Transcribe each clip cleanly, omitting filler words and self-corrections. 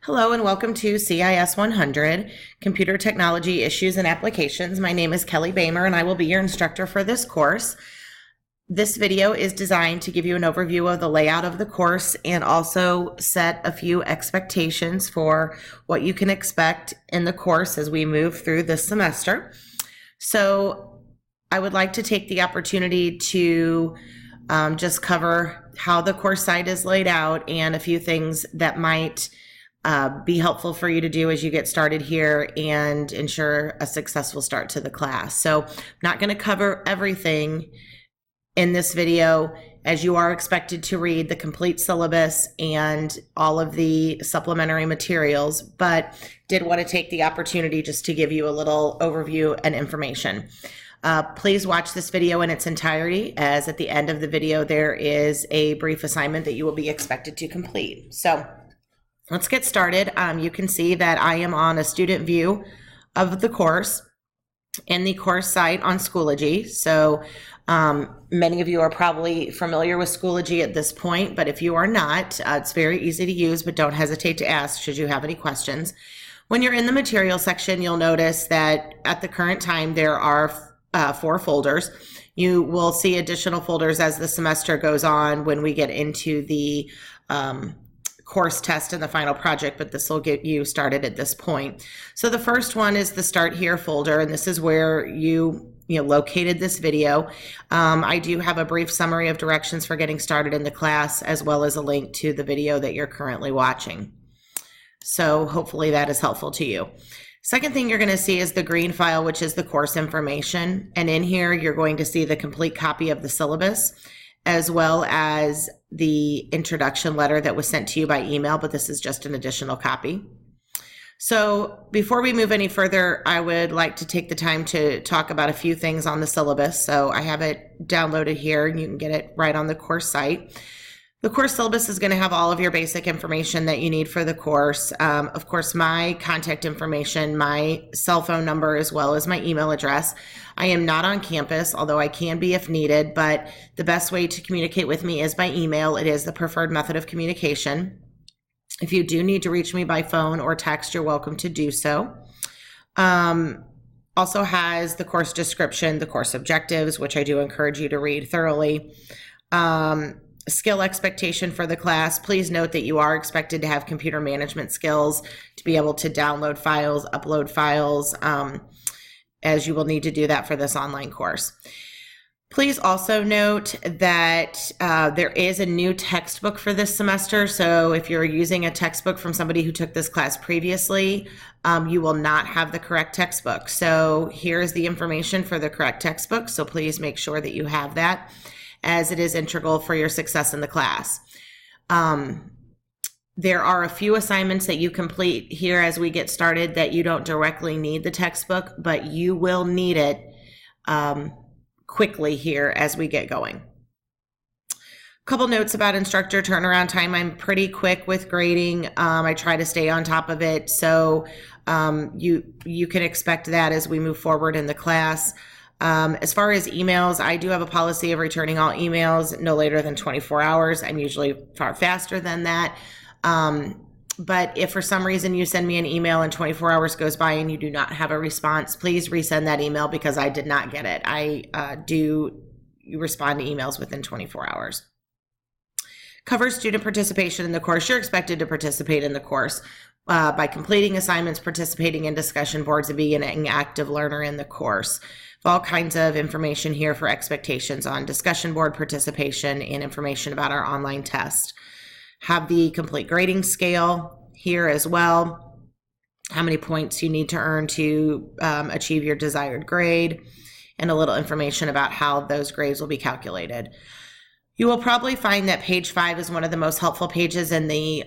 Hello and welcome to CIS100, Computer Technology Issues and Applications. My name is Kelly Bamer and I will be your instructor for this course. This video is designed to give you an overview of the layout of the course and also set a few expectations for what you can expect in the course as we move through this semester. So I would like to take the opportunity to just cover how the course site is laid out and a few things that might be helpful for you to do as you get started here and ensure a successful start to the class. So I'm not going to cover everything in this video, as you are expected to read the complete syllabus and all of the supplementary materials, but did want to take the opportunity just to give you a little overview and information. Please watch this video in its entirety, as at the end of the video there is a brief assignment that you will be expected to complete. So let's get started. You can see that I am on a student view of the course in the course site on Schoology. So many of you are probably familiar with Schoology at this point, but if you are not, it's very easy to use, but don't hesitate to ask should you have any questions. When you're in the material section, you'll notice that at the current time there are 4 folders. You will see additional folders as the semester goes on when we get into the course test and the final project, but this will get you started at this point. So the first one is the Start Here folder, and this is where you located this video. I do have a brief summary of directions for getting started in the class, as well as a link to the video that you're currently watching. So hopefully that is helpful to you. Second thing you're going to see is the green file, which is the course information. And in here, you're going to see the complete copy of the syllabus, as well as the introduction letter that was sent to you by email, but this is just an additional copy. So before we move any further, I would like to take the time to talk about a few things on the syllabus. So I have it downloaded here, and you can get it right on the course site. The course syllabus is going to have all of your basic information that you need for the course. Of course, my contact information, my cell phone number, as well as my email address. I am not on campus, although I can be if needed, but the best way to communicate with me is by email. It is the preferred method of communication. If you do need to reach me by phone or text, you're welcome to do so. Also has the course description, the course objectives, which I do encourage you to read thoroughly. Skill expectation for the class. Please note that you are expected to have computer management skills to be able to download files, upload files, as you will need to do that for this online course. Please also note that there is a new textbook for this semester. So if you're using a textbook from somebody who took this class previously, you will not have the correct textbook. So here's the information for the correct textbook. So please make sure that you have that, as it is integral for your success in the class. There are a few assignments that you complete here as we get started that you don't directly need the textbook, but you will need it quickly here as we get going. A couple notes about instructor turnaround time. I'm pretty quick with grading. I try to stay on top of it, so you can expect that as we move forward in the class. As far as emails, I do have a policy of returning all emails no later than 24 hours. I'm usually far faster than that. But if for some reason you send me an email and 24 hours goes by and you do not have a response, please resend that email because I did not get it. I do respond to emails within 24 hours. Cover student participation in the course. You're expected to participate in the course by completing assignments, participating in discussion boards, and being an active learner in the course. All kinds of information here for expectations on discussion board participation and information about our online test. Have the complete grading scale here as well. How many points you need to earn to achieve your desired grade, and a little information about how those grades will be calculated. You will probably find that page 5 is one of the most helpful pages in the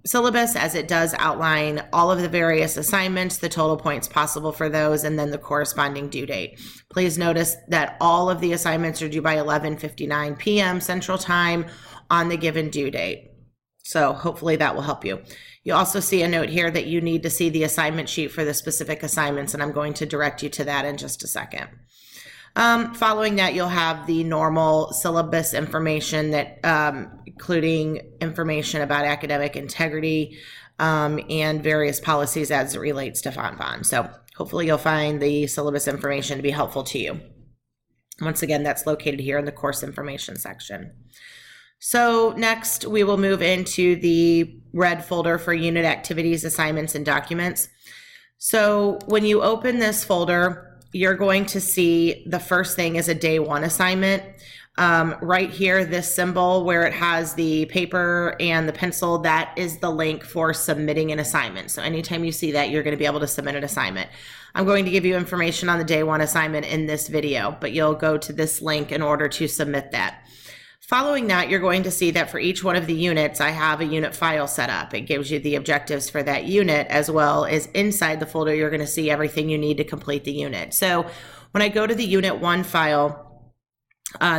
syllabus, as it does outline all of the various assignments, the total points possible for those, and then the corresponding due date. Please notice that all of the assignments are due by 11:59 p.m. Central Time on the given due date. So hopefully that will help you. You also see a note here that you need to see the assignment sheet for the specific assignments, and I'm going to direct you to that in just a second. Following that, you'll have the normal syllabus information that, including information about academic integrity, and various policies as it relates to Fonfon. So hopefully you'll find the syllabus information to be helpful to you. Once again, that's located here in the course information section. So next we will move into the red folder for unit activities, assignments, and documents. So when you open this folder, you're going to see the first thing is a day one assignment. Right here, this symbol where it has the paper and the pencil, that is the link for submitting an assignment. So anytime you see that, you're going to be able to submit an assignment. I'm going to give you information on the day one assignment in this video, but you'll go to this link in order to submit that. Following that, you're going to see that for each one of the units, I have a unit file set up. It gives you the objectives for that unit, as well as inside the folder, you're going to see everything you need to complete the unit. So when I go to the unit 1 file,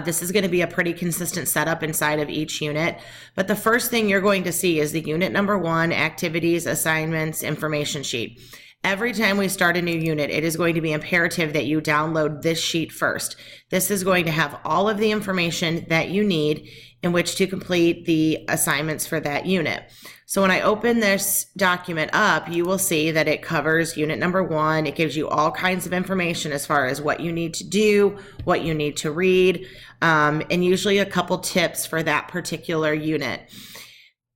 this is going to be a pretty consistent setup inside of each unit. But the first thing you're going to see is the unit number 1, activities, assignments, information sheet. Every time we start a new unit, it is going to be imperative that you download this sheet first. This is going to have all of the information that you need in which to complete the assignments for that unit. So when I open this document up, you will see that it covers unit number 1. It gives you all kinds of information as far as what you need to do, what you need to read, and usually a couple tips for that particular unit.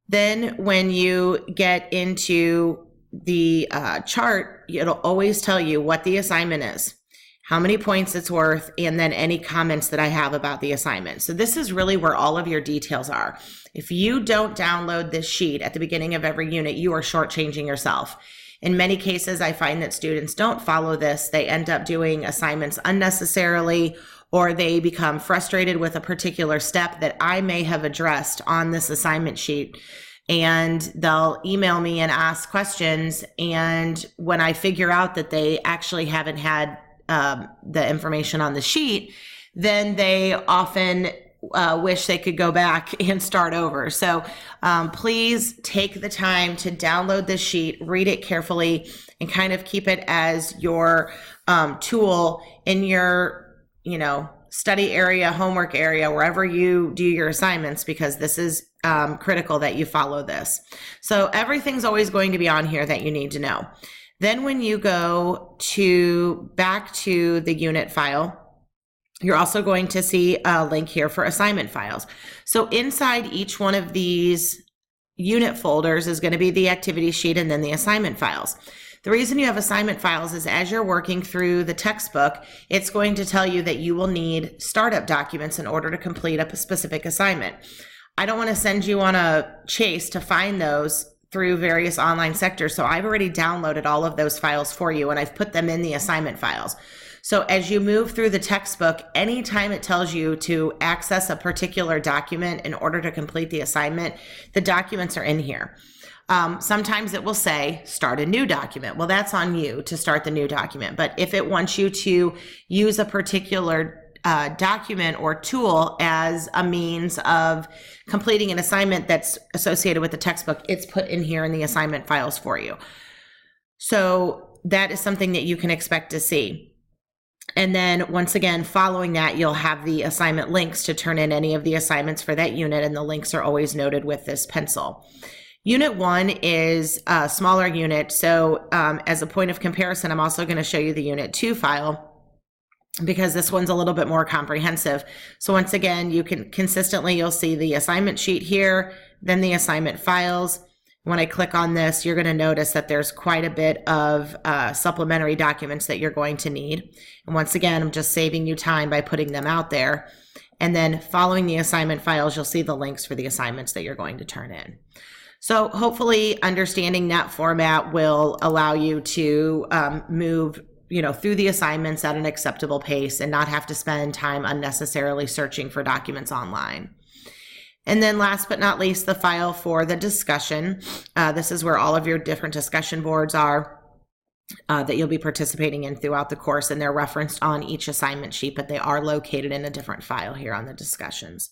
Then when you get into the chart, it'll always tell you what the assignment is, how many points it's worth, and then any comments that I have about the assignment. So this is really where all of your details are. If you don't download this sheet at the beginning of every unit, you are shortchanging yourself. In many cases, I find that students don't follow this. They end up doing assignments unnecessarily, or they become frustrated with a particular step that I may have addressed on this assignment sheet. And they'll email me and ask questions. And when I figure out that they actually haven't had the information on the sheet, then they often wish they could go back and start over. So please take the time to download this sheet, read it carefully, and kind of keep it as your tool in your, study area, homework area, wherever you do your assignments, because this is critical that you follow this. So everything's always going to be on here that you need to know. Then when you go back to the unit file, you're also going to see a link here for assignment files. So inside each one of these unit folders is going to be the activity sheet and then the assignment files. The reason you have assignment files is as you're working through the textbook, it's going to tell you that you will need startup documents in order to complete a specific assignment. I don't want to send you on a chase to find those through various online sectors, so I've already downloaded all of those files for you and I've put them in the assignment files. So as you move through the textbook, anytime it tells you to access a particular document in order to complete the assignment, the documents are in here. Sometimes it will say start a new document. Well, that's on you to start the new document. But if it wants you to use a particular document or tool as a means of completing an assignment that's associated with the textbook, it's put in here in the assignment files for you. So that is something that you can expect to see. And then once again, following that, you'll have the assignment links to turn in any of the assignments for that unit, and the links are always noted with this pencil. Unit 1 is a smaller unit, so as a point of comparison, I'm also going to show you the Unit 2 file because this one's a little bit more comprehensive. So once again, you'll see the assignment sheet here, then the assignment files. When I click on this, you're going to notice that there's quite a bit of supplementary documents that you're going to need. And once again, I'm just saving you time by putting them out there. And then following the assignment files, you'll see the links for the assignments that you're going to turn in. So hopefully understanding that format will allow you to move through the assignments at an acceptable pace and not have to spend time unnecessarily searching for documents online. And then last but not least, the file for the discussion. This is where all of your different discussion boards are that you'll be participating in throughout the course, and they're referenced on each assignment sheet, but they are located in a different file here on the discussions.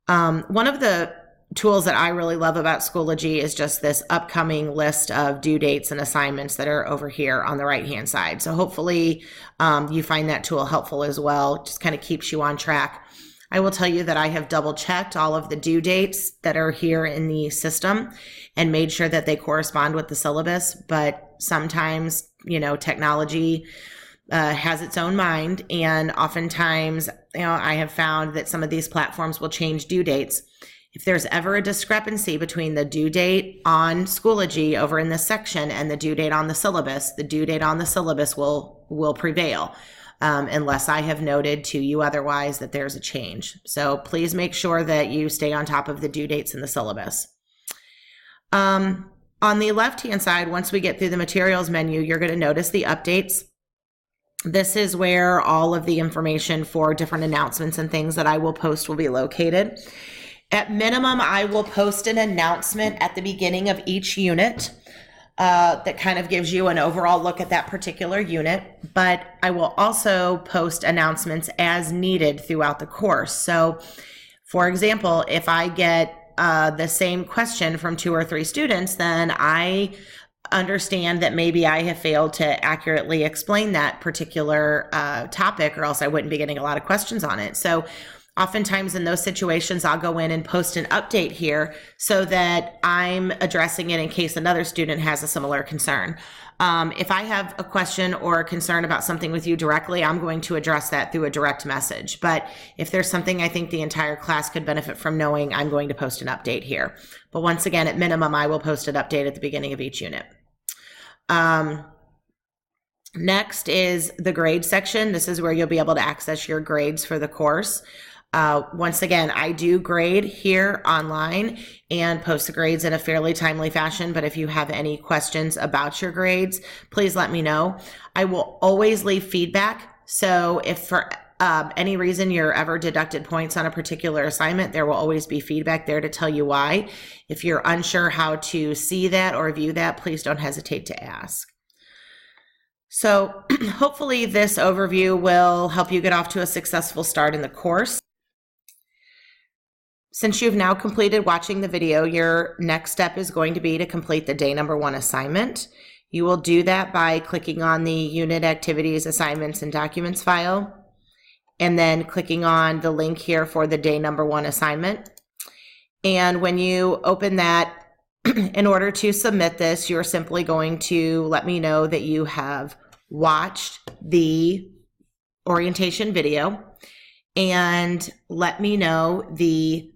One of the tools that I really love about Schoology is just this upcoming list of due dates and assignments that are over here on the right-hand side. So hopefully you find that tool helpful as well. Just kind of keeps you on track. I will tell you that I have double checked all of the due dates that are here in the system and made sure that they correspond with the syllabus. But sometimes, you know, technology has its own mind, and oftentimes, you know, I have found that some of these platforms will change due dates. If there's ever a discrepancy between the due date on Schoology over in this section and the due date on the syllabus, the due date on the syllabus will prevail, unless I have noted to you otherwise that there's a change. So please make sure that you stay on top of the due dates in the syllabus. On the left-hand side, once we get through the materials menu, you're going to notice the updates. This is where all of the information for different announcements and things that I will post will be located. At minimum, I will post an announcement at the beginning of each unit that kind of gives you an overall look at that particular unit, but I will also post announcements as needed throughout the course. So, for example, if I get the same question from 2 or 3 students, then I understand that maybe I have failed to accurately explain that particular topic, or else I wouldn't be getting a lot of questions on it. So oftentimes in those situations, I'll go in and post an update here so that I'm addressing it in case another student has a similar concern. If I have a question or a concern about something with you directly, I'm going to address that through a direct message. But if there's something I think the entire class could benefit from knowing, I'm going to post an update here. But once again, at minimum, I will post an update at the beginning of each unit. Next is the grade section. This is where you'll be able to access your grades for the course. Once again, I do grade here online and post the grades in a fairly timely fashion, but if you have any questions about your grades, please let me know. I will always leave feedback. So if for any reason you're ever deducted points on a particular assignment, there will always be feedback there to tell you why. If you're unsure how to see that or view that, please don't hesitate to ask. So hopefully this overview will help you get off to a successful start in the course. Since you've now completed watching the video, your next step is going to be to complete the day number 1 assignment. You will do that by clicking on the Unit Activities, Assignments, and Documents file, and then clicking on the link here for the day number 1 assignment. And when you open that, in order to submit this, you're simply going to let me know that you have watched the orientation video and let me know the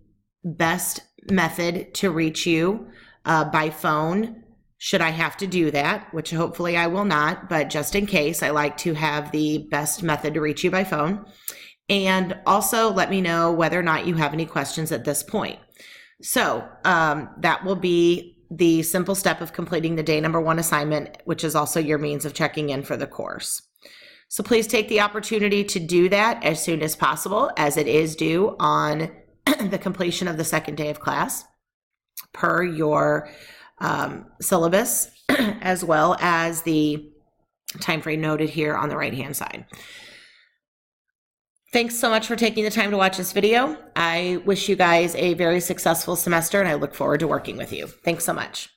best method to reach you by phone, should I have to do that, which hopefully I will not, but just in case, I like to have the best method to reach you by phone. And also let me know whether or not you have any questions at this point. So that will be the simple step of completing the day number 1 assignment, which is also your means of checking in for the course. So please take the opportunity to do that as soon as possible, as it is due on the completion of the 2nd day of class per your syllabus, as well as the time frame noted here on the right-hand side. Thanks so much for taking the time to watch this video. I wish you guys a very successful semester, and I look forward to working with you. Thanks so much.